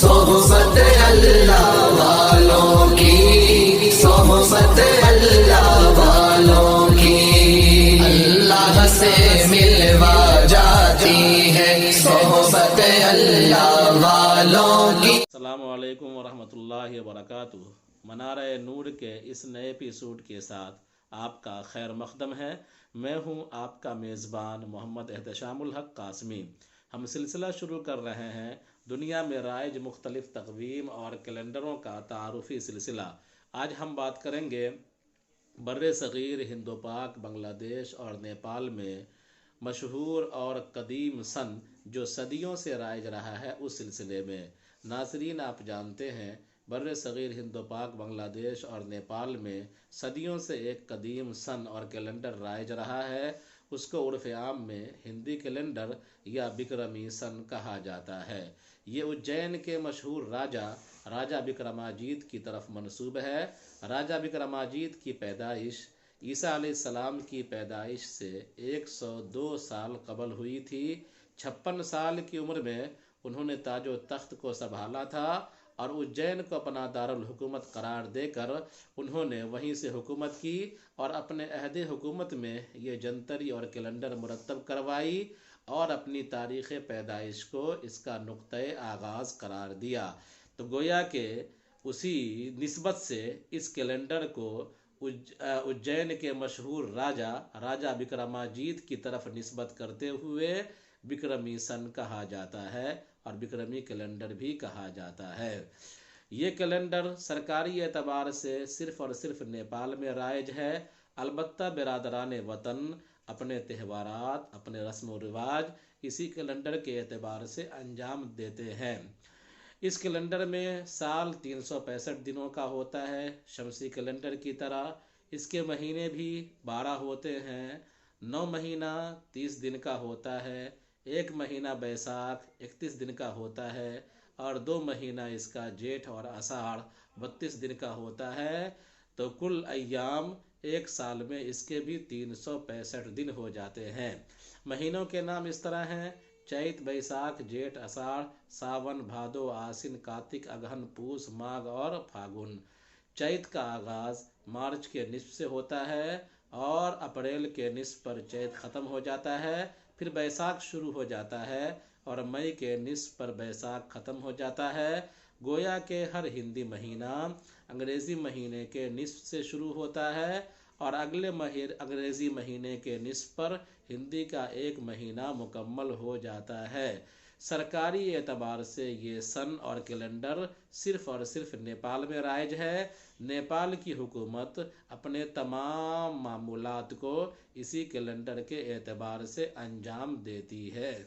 صحبت اللہ والوں کی، صحبت اللہ والوں کی، اللہ سے ملوا جاتی ہے صحبت اللہ والوں کی۔ السلام علیکم ورحمۃ اللہ وبرکاتہ۔ منارہ نور کے اس نئے ایپیسوڈ کے ساتھ آپ کا خیر مقدم ہے۔ میں ہوں آپ کا میزبان محمد احتشام الحق قاسمی۔ ہم سلسلہ شروع کر رہے ہیں دنیا میں رائج مختلف تقویم اور کیلنڈروں کا تعارفی سلسلہ۔ آج ہم بات کریں گے بر صغیر ہند و پاک بنگلہ دیش اور نیپال میں مشہور اور قدیم سن جو صدیوں سے رائج رہا ہے اس سلسلے میں۔ ناظرین، آپ جانتے ہیں بر صغیر ہند و پاک بنگلہ دیش اور نیپال میں صدیوں سے ایک قدیم سن اور کیلنڈر رائج رہا ہے۔ اس کو عرف عام میں ہندی کیلنڈر یا بکرمی سن کہا جاتا ہے۔ یہ اجین کے مشہور راجہ بکرماجیت کی طرف منسوب ہے۔ راجہ بکرماجیت کی پیدائش عیسیٰ علیہ السلام کی پیدائش سے 102 سال قبل ہوئی تھی۔ 56 سال کی عمر میں انہوں نے تاج و تخت کو سنبھالا تھا اور اجین کو اپنا دارالحکومت قرار دے کر انہوں نے وہیں سے حکومت کی اور اپنے عہد حکومت میں یہ جنتری اور کیلنڈر مرتب کروائی اور اپنی تاریخ پیدائش کو اس کا نقطۂ آغاز قرار دیا۔ تو گویا کہ اسی نسبت سے اس کیلنڈر کو اجین کے مشہور راجہ بکرماجیت کی طرف نسبت کرتے ہوئے بکرمی سن کہا جاتا ہے اور بکرمی کیلنڈر بھی کہا جاتا ہے۔ یہ کیلنڈر سرکاری اعتبار سے صرف اور صرف نیپال میں رائج ہے، البتہ برادران وطن اپنے تہوارات، اپنے رسم و رواج اسی کیلنڈر کے اعتبار سے انجام دیتے ہیں۔ اس کیلنڈر میں سال 365 دنوں کا ہوتا ہے، شمسی کیلنڈر کی طرح۔ اس کے مہینے بھی 12 ہوتے ہیں۔ 9 مہینہ 30 دن کا ہوتا ہے، ایک مہینہ بیساکھ 31 دن کا ہوتا ہے اور 2 مہینہ اس کا جیٹھ اور اساڑھ 32 دن کا ہوتا ہے۔ تو کل ایام ایک سال میں اس کے بھی 365 دن ہو جاتے ہیں۔ مہینوں کے نام اس طرح ہیں: چیت، بیساکھ، جیٹھ، اساڑھ، ساون، بھادو، آسن، کارتک، اگہن، پوس، ماگھ اور پھاگن۔ چیت کا آغاز مارچ کے نصف سے ہوتا ہے اور اپریل کے نصف پر چیت ختم ہو جاتا ہے۔ پھر بیساکھ شروع ہو جاتا ہے اور مئی کے نصف پر بیساکھ ختم ہو جاتا ہے۔ گویا کہ ہر ہندی مہینہ انگریزی مہینے کے نصف سے شروع ہوتا ہے اور اگلے انگریزی مہینے کے نصف پر ہندی کا ایک مہینہ مکمل ہو جاتا ہے۔ سرکاری اعتبار سے یہ سن اور کیلنڈر صرف اور صرف نیپال میں رائج ہے۔ نیپال کی حکومت اپنے تمام معمولات کو اسی کیلنڈر کے اعتبار سے انجام دیتی ہے۔